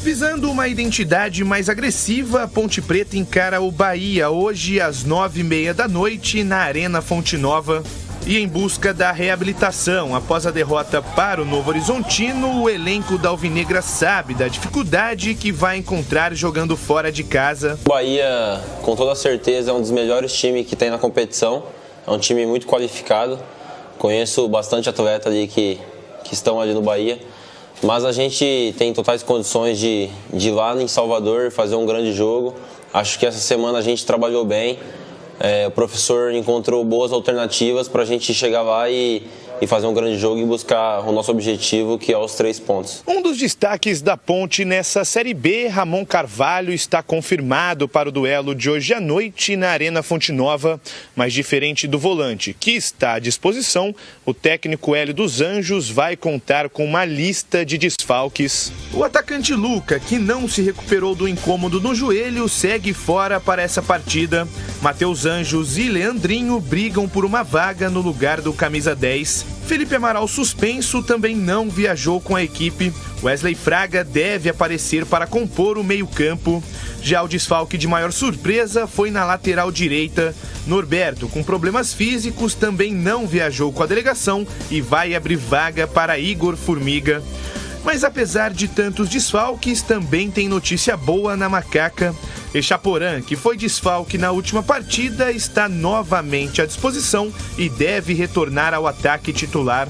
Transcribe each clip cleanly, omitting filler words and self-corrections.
Visando uma identidade mais agressiva, a Ponte Preta encara o Bahia hoje às 9h30 da noite na Arena Fonte Nova. E em busca da reabilitação após a derrota para o Novo Horizontino, o elenco da Alvinegra sabe da dificuldade que vai encontrar jogando fora de casa. O Bahia, com toda certeza, é um dos melhores times que tem na competição. É um time muito qualificado. Conheço bastante atleta ali que estão ali no Bahia. Mas a gente tem totais condições de ir lá em Salvador fazer um grande jogo. Acho que essa semana a gente trabalhou bem. O professor encontrou boas alternativas para a gente chegar lá e fazer um grande jogo e buscar o nosso objetivo, que é os 3 pontos. Um dos destaques da Ponte nessa Série B, Ramon Carvalho, está confirmado para o duelo de hoje à noite na Arena Fonte Nova. Mas diferente do volante, que está à disposição, o técnico Hélio dos Anjos vai contar com uma lista de desfalques. O atacante Luca, que não se recuperou do incômodo no joelho, segue fora para essa partida. Matheus Anjos e Leandrinho brigam por uma vaga no lugar do camisa 10. Felipe Amaral, suspenso, também não viajou com a equipe. Wesley Fraga deve aparecer para compor o meio-campo. Já o desfalque de maior surpresa foi na lateral direita. Norberto, com problemas físicos, também não viajou com a delegação e vai abrir vaga para Igor Formiga. Mas apesar de tantos desfalques, também tem notícia boa na Macaca. Echaporã, que foi desfalque na última partida, está novamente à disposição e deve retornar ao ataque titular.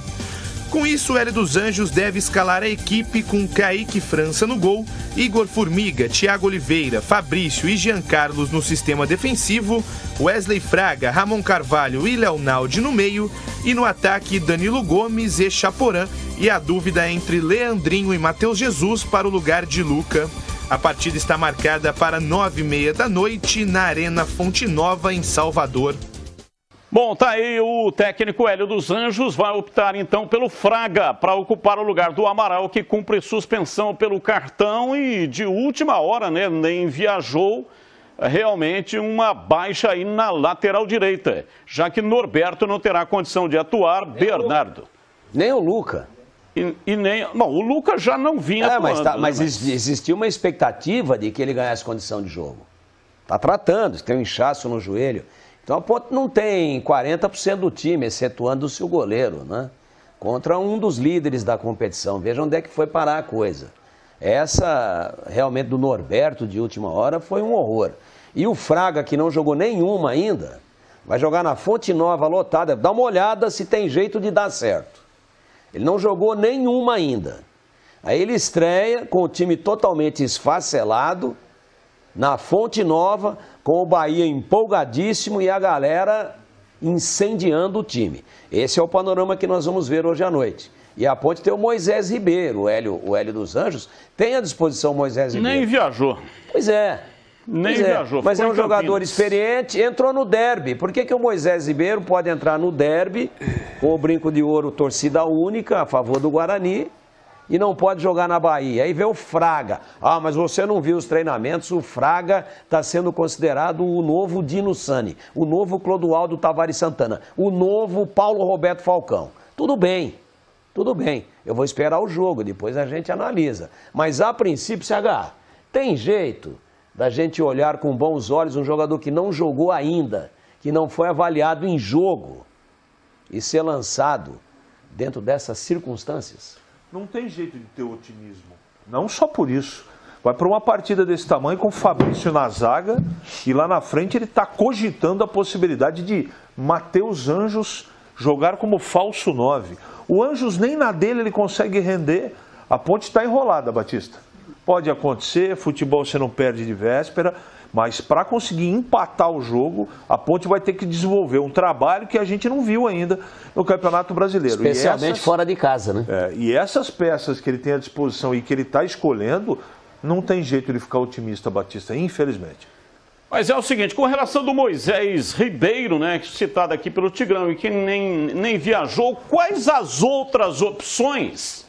Com isso, o Hélio dos Anjos deve escalar a equipe com Kaique França no gol, Igor Formiga, Thiago Oliveira, Fabrício e Jean Carlos no sistema defensivo, Wesley Fraga, Ramon Carvalho e Leonaldi no meio, e no ataque Danilo Gomes e Echaporã, e a dúvida é entre Leandrinho e Matheus Jesus para o lugar de Luca. A partida está marcada para 9h30 da noite na Arena Fonte Nova, em Salvador. Bom, tá aí o técnico Hélio dos Anjos, vai optar então pelo Fraga para ocupar o lugar do Amaral, que cumpre suspensão pelo cartão e de última hora, né, nem viajou. Realmente uma baixa aí na lateral direita, já que Norberto não terá condição de atuar, Bernardo. Nem o Luca. E nem... Bom, o Luca já não vinha atuando. Mas existia uma expectativa de que ele ganhasse condição de jogo. Está tratando, tem um inchaço no joelho. Então a Ponte não tem 40% do time, excetuando o seu goleiro, né? Contra um dos líderes da competição. Veja onde é que foi parar a coisa. Essa, realmente, do Norberto, de última hora, foi um horror. E o Fraga, que não jogou nenhuma ainda, vai jogar na Fonte Nova lotada. Dá uma olhada se tem jeito de dar certo. Ele não jogou nenhuma ainda. Aí ele estreia com o time totalmente esfacelado, na Fonte Nova, com o Bahia empolgadíssimo e a galera incendiando o time. Esse é o panorama que nós vamos ver hoje à noite. E a Ponte tem o Moisés Ribeiro, o Hélio dos Anjos, tem à disposição o Moisés Ribeiro. Nem viajou. Pois é. Nem viajou. Mas é um jogador experiente, entrou no derby. Por que o Moisés Ribeiro pode entrar no derby com o brinco de ouro, torcida única, a favor do Guarani, e não pode jogar na Bahia? Aí vê o Fraga. Ah, mas você não viu os treinamentos, o Fraga está sendo considerado o novo Dino Sani, o novo Clodoaldo Tavares Santana, o novo Paulo Roberto Falcão. Tudo bem, eu vou esperar o jogo, depois a gente analisa. Mas a princípio, CH, tem jeito da gente olhar com bons olhos um jogador que não jogou ainda, que não foi avaliado em jogo e ser lançado dentro dessas circunstâncias? Não tem jeito de ter otimismo. Não só por isso. Vai para uma partida desse tamanho com o Fabrício na zaga e lá na frente ele está cogitando a possibilidade de Matheus Anjos jogar como falso 9. O Anjos nem na dele ele consegue render. A Ponte está enrolada, Batista. Pode acontecer, futebol você não perde de véspera, mas para conseguir empatar o jogo, a Ponte vai ter que desenvolver um trabalho que a gente não viu ainda no Campeonato Brasileiro. Especialmente fora de casa, né? E essas peças que ele tem à disposição e que ele está escolhendo, não tem jeito de ficar otimista, Batista, infelizmente. Mas é o seguinte, com relação do Moisés Ribeiro, né, citado aqui pelo Tigrão e que nem viajou, quais as outras opções?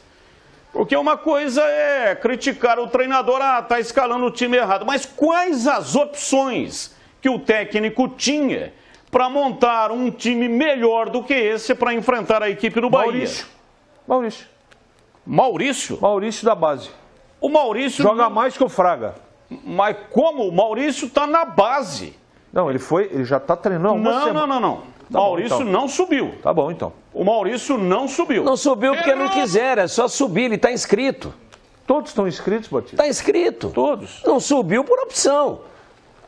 Porque uma coisa é criticar o treinador, tá escalando o time errado. Mas quais as opções que o técnico tinha para montar um time melhor do que esse para enfrentar a equipe do Bahia? Maurício. Maurício? Maurício da base. O Maurício... Joga mais que o Fraga. Mas como? O Maurício está na base. Não, ele já está treinando uma semana. Não. Tá Maurício bom, então. Não subiu. Tá bom, então. O Maurício não subiu. Não subiu porque não quiseram, é só subir, ele está inscrito. Todos estão inscritos, Batista? Está inscrito. Todos. Não subiu por opção.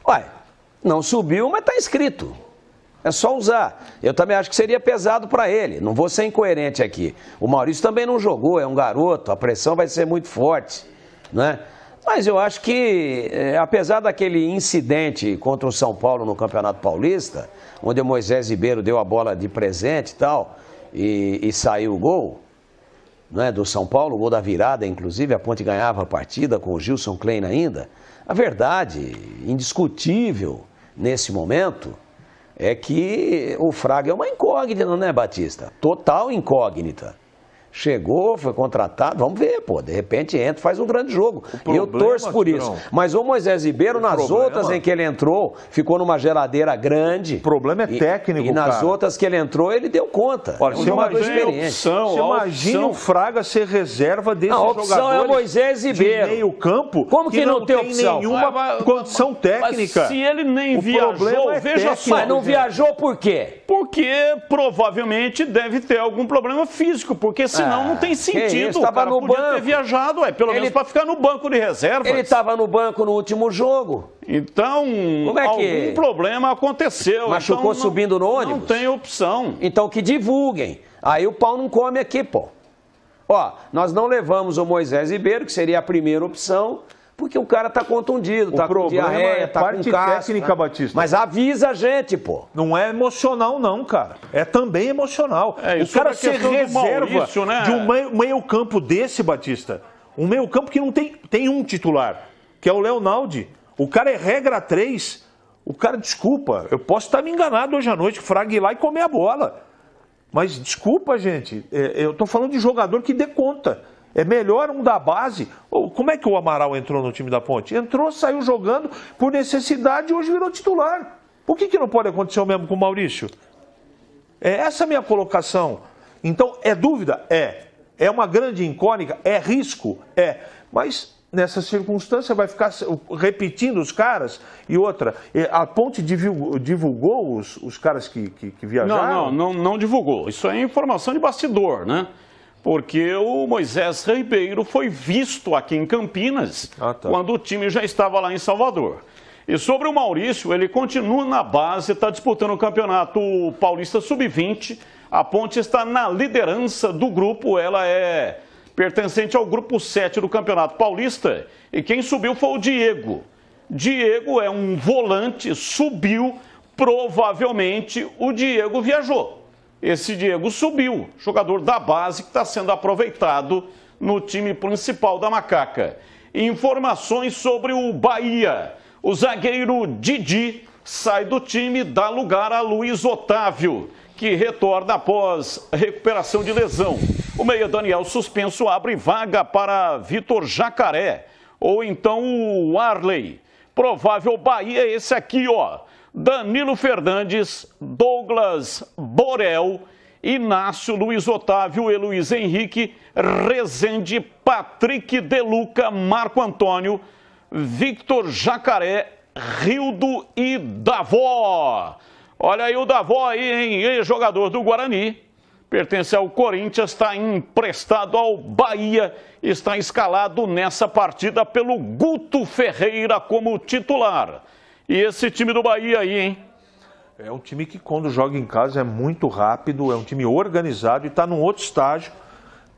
Ué, não subiu, mas está inscrito. É só usar. Eu também acho que seria pesado para ele. Não vou ser incoerente aqui. O Maurício também não jogou, é um garoto, a pressão vai ser muito forte, né? Mas eu acho que, apesar daquele incidente contra o São Paulo no Campeonato Paulista, onde o Moisés Ribeiro deu a bola de presente e tal, e saiu o gol, né, do São Paulo, o gol da virada, inclusive, a Ponte ganhava a partida com o Gilson Klein ainda. A verdade, indiscutível nesse momento, é que o Fraga é uma incógnita, né, Batista? Total incógnita. Chegou, foi contratado, vamos ver, pô, de repente entra, faz um grande jogo. E eu torço por isso. Mas o Moisés Ribeiro, nas outras em que ele entrou, ficou numa geladeira grande. O problema é técnico, E nas outras que ele entrou, ele deu conta. Olha, um jogador experiente. Você imagina o Fraga ser reserva desse jogador. A opção é o Moisés Ribeiro. De meio campo. Como que não tem opção? Nenhuma condição técnica. Mas se ele nem viajou, veja só. Mas não viajou por quê? Porque provavelmente deve ter algum problema físico, porque senão não tem sentido. O cara podia ter viajado, pelo menos para ficar no banco de reservas. Ele estava no banco no último jogo. Então, algum problema aconteceu. Machucou então, subindo no ônibus? Não tem opção. Então que divulguem. Aí o pau não come aqui, pô. Ó, nós não levamos o Moisés Ribeiro, que seria a primeira opção, porque o cara tá contundido, tá com diarreia, tá com caspa. Técnica, Batista. Mas avisa a gente, pô. Não é emocional não, cara. É também emocional. O cara ser reserva Maurício, né? De um meio campo desse, Batista. Um meio campo que não tem um titular, que é o Leonaldi. O cara é regra 3. O cara, desculpa, eu posso estar me enganado hoje à noite, que o Fraga ir lá e comer a bola. Mas desculpa, gente, eu tô falando de jogador que dê conta. É melhor um da base. Como é que o Amaral entrou no time da Ponte? Entrou, saiu jogando por necessidade e hoje virou titular. Por que não pode acontecer o mesmo com o Maurício? É essa a minha colocação. Então, é dúvida? É uma grande incógnita? É risco? Mas nessa circunstância vai ficar repetindo os caras? E outra, a Ponte divulgou os caras que viajaram? Não divulgou. Isso é informação de bastidor, né? Porque o Moisés Ribeiro foi visto aqui em Campinas, quando o time já estava lá em Salvador. E sobre o Maurício, ele continua na base, está disputando o Campeonato Paulista Sub-20. A Ponte está na liderança do grupo, ela é pertencente ao grupo 7 do Campeonato Paulista. E quem subiu foi o Diego. Diego é um volante, subiu, provavelmente o Diego viajou. Esse Diego subiu, jogador da base que está sendo aproveitado no time principal da Macaca. Informações sobre o Bahia. O zagueiro Didi sai do time e dá lugar a Luiz Otávio, que retorna após recuperação de lesão. O meia Daniel suspenso abre vaga para Vitor Jacaré, ou então o Arley. Provável Bahia é esse aqui, ó. Danilo Fernandes, Douglas Borel, Inácio, Luiz Otávio e Luiz Henrique, Rezende, Patrick Deluca, Marco Antônio, Victor Jacaré, Rildo e Davó. Olha aí o Davó aí, hein? Jogador do Guarani, pertence ao Corinthians, está emprestado ao Bahia, está escalado nessa partida pelo Guto Ferreira como titular. E esse time do Bahia aí, hein? É um time que quando joga em casa é muito rápido, é um time organizado e está num outro estágio.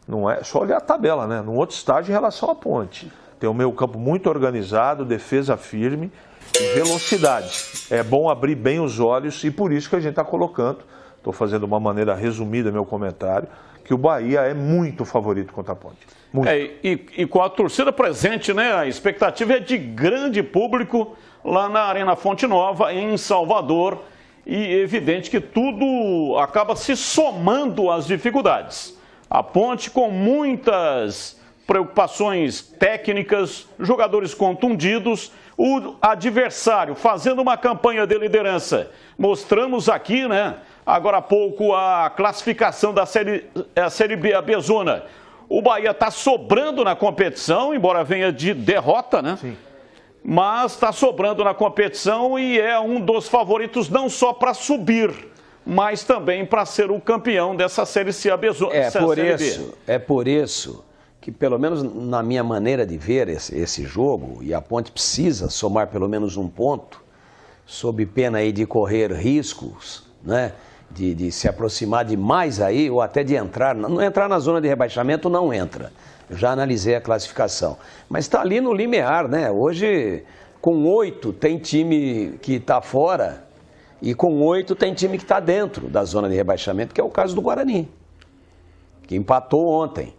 Não é só olhar a tabela, né? Num outro estágio em relação à Ponte. Tem um meio campo muito organizado, defesa firme e velocidade. É bom abrir bem os olhos e por isso que a gente está colocando, estou fazendo uma maneira resumida meu comentário, que o Bahia é muito favorito contra a Ponte. Muito. E com a torcida presente, né? A expectativa é de grande público lá na Arena Fonte Nova, em Salvador, e evidente que tudo acaba se somando às dificuldades. A Ponte com muitas preocupações técnicas, jogadores contundidos, o adversário fazendo uma campanha de liderança. Mostramos aqui, né, agora há pouco, a classificação da Série B, a Bezona. O Bahia está sobrando na competição, embora venha de derrota, né? Sim. Mas está sobrando na competição e é um dos favoritos não só para subir, mas também para ser o campeão dessa Série C AB. É por isso que, pelo menos na minha maneira de ver esse jogo, e a Ponte precisa somar pelo menos um ponto, sob pena aí de correr riscos, né? De se aproximar demais aí, ou até de entrar, não entrar na zona de rebaixamento, não entra. Eu já analisei a classificação. Mas está ali no limiar, né? Hoje, com 8 tem time que está fora e com 8 tem time que está dentro da zona de rebaixamento, que é o caso do Guarani, que empatou ontem.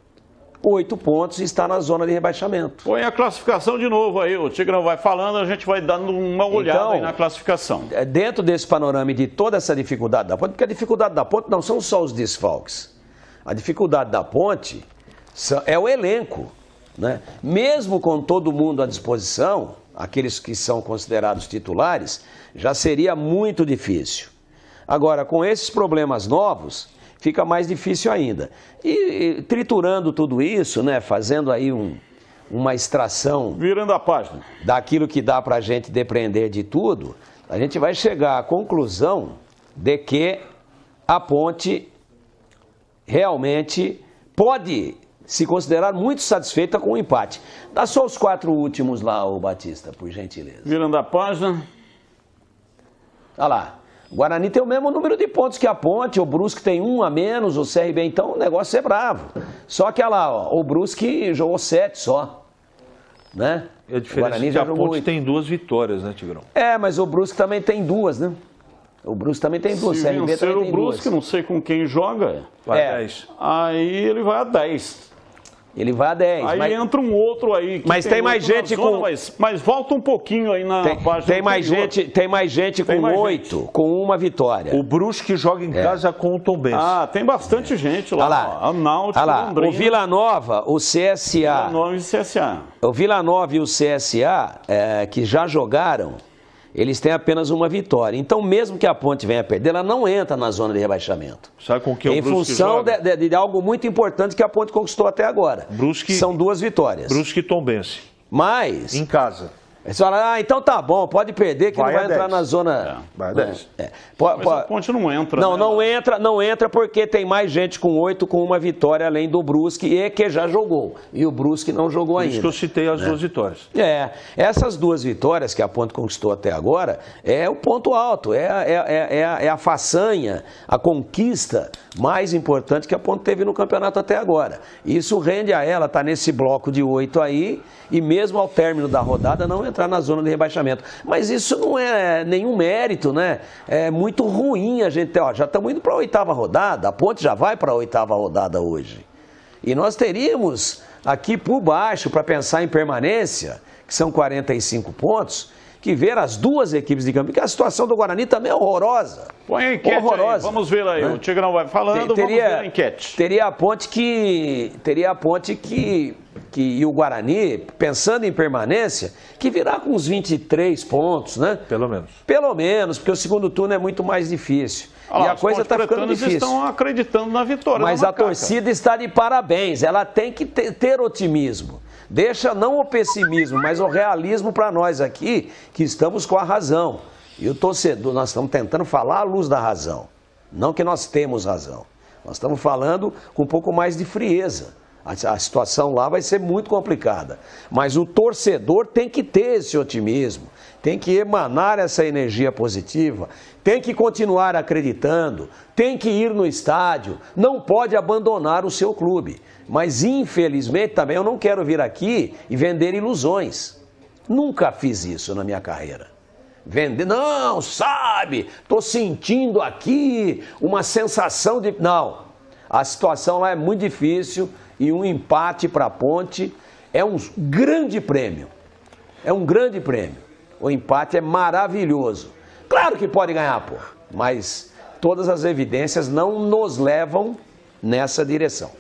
8 pontos e está na zona de rebaixamento. Põe a classificação de novo aí, o Tigrão vai falando, a gente vai dando uma olhada aí na classificação. Dentro desse panorama e de toda essa dificuldade da Ponte, porque a dificuldade da Ponte não são só os desfalques. A dificuldade da Ponte é o elenco, né? Mesmo com todo mundo à disposição, aqueles que são considerados titulares, já seria muito difícil. Agora, com esses problemas novos, fica mais difícil ainda. E triturando tudo isso, né, fazendo aí uma extração... Virando a página. Daquilo que dá para a gente depreender de tudo, a gente vai chegar à conclusão de que a Ponte realmente pode se considerar muito satisfeita com o empate. Dá só os 4 últimos lá, ô Batista, por gentileza. Virando a página. Olha lá. O Guarani tem o mesmo número de pontos que a Ponte, o Brusque tem 1 a menos, o CRB, então o negócio é bravo. Só que olha lá, ó, o Brusque jogou 7 só, né? E a diferença é que a Ponte tem 2 vitórias, né, Tigrão? É, mas o Brusque também tem 2, né? O Brusque também tem 2, o CRB também tem 2. Se o Brusque, não sei com quem joga, vai a 10. Aí ele vai a 10. Ele vai a 10. Aí entra um outro aí. Mas tem mais gente com... Mas volta um pouquinho aí na página. Tem mais gente com 8, com 1 vitória. O Brusque joga em casa com o Tombense. Ah, tem bastante gente lá. Olha lá. A Náutico, o Vila Nova, o CSA. Vila Nova e CSA. O Vila Nova e o CSA, que já jogaram, eles têm apenas 1 vitória. Então, mesmo que a Ponte venha a perder, ela não entra na zona de rebaixamento. Sabe com que o Brusque função joga? de algo muito importante que a Ponte conquistou até agora. Brusque, são 2 vitórias. Brusque e Tombense. Mas... em casa. Você fala, então tá bom, pode perder que não vai entrar na zona... Vai a 10. Mas a Ponte não entra. Não entra porque tem mais gente com 8, com 1 vitória, além do Brusque, e que já jogou. E o Brusque não jogou ainda. Por isso que eu citei as 2 vitórias. Essas 2 vitórias que a Ponte conquistou até agora, é o ponto alto, é a façanha, a conquista mais importante que a Ponte teve no campeonato até agora. Isso rende a ela, tá nesse bloco de 8 aí, e mesmo ao término da rodada não entrar na zona de rebaixamento. Mas isso não é nenhum mérito, né? É muito ruim a gente ter, já estamos indo para a 8ª rodada, a Ponte já vai para a 8ª rodada hoje. E nós teríamos aqui por baixo, para pensar em permanência, que são 45 pontos, que ver as 2 equipes de campo, porque a situação do Guarani também é horrorosa. Põe a enquete horrorosa. Aí, vamos ver aí, o Tigrão vai falando, vamos ver a enquete. Teria a Ponte que e o Guarani, pensando em permanência, que virá com uns 23 pontos, né? Pelo menos. Pelo menos, porque o segundo turno é muito mais difícil. E a coisa está ficando difícil. Eles estão acreditando na vitória. Mas a torcida está de parabéns, ela tem que ter otimismo. Deixa não o pessimismo, mas o realismo para nós aqui, que estamos com a razão. E o torcedor, nós estamos tentando falar à luz da razão. Não que nós temos razão. Nós estamos falando com um pouco mais de frieza. A situação lá vai ser muito complicada. Mas o torcedor tem que ter esse otimismo, tem que emanar essa energia positiva, tem que continuar acreditando, tem que ir no estádio, não pode abandonar o seu clube. Mas, infelizmente, também eu não quero vir aqui e vender ilusões. Nunca fiz isso na minha carreira. Vender, não, sabe, estou sentindo aqui uma sensação de... Não, a situação lá é muito difícil e um empate para a Ponte é um grande prêmio. É um grande prêmio. O empate é maravilhoso. Claro que pode ganhar, mas todas as evidências não nos levam nessa direção.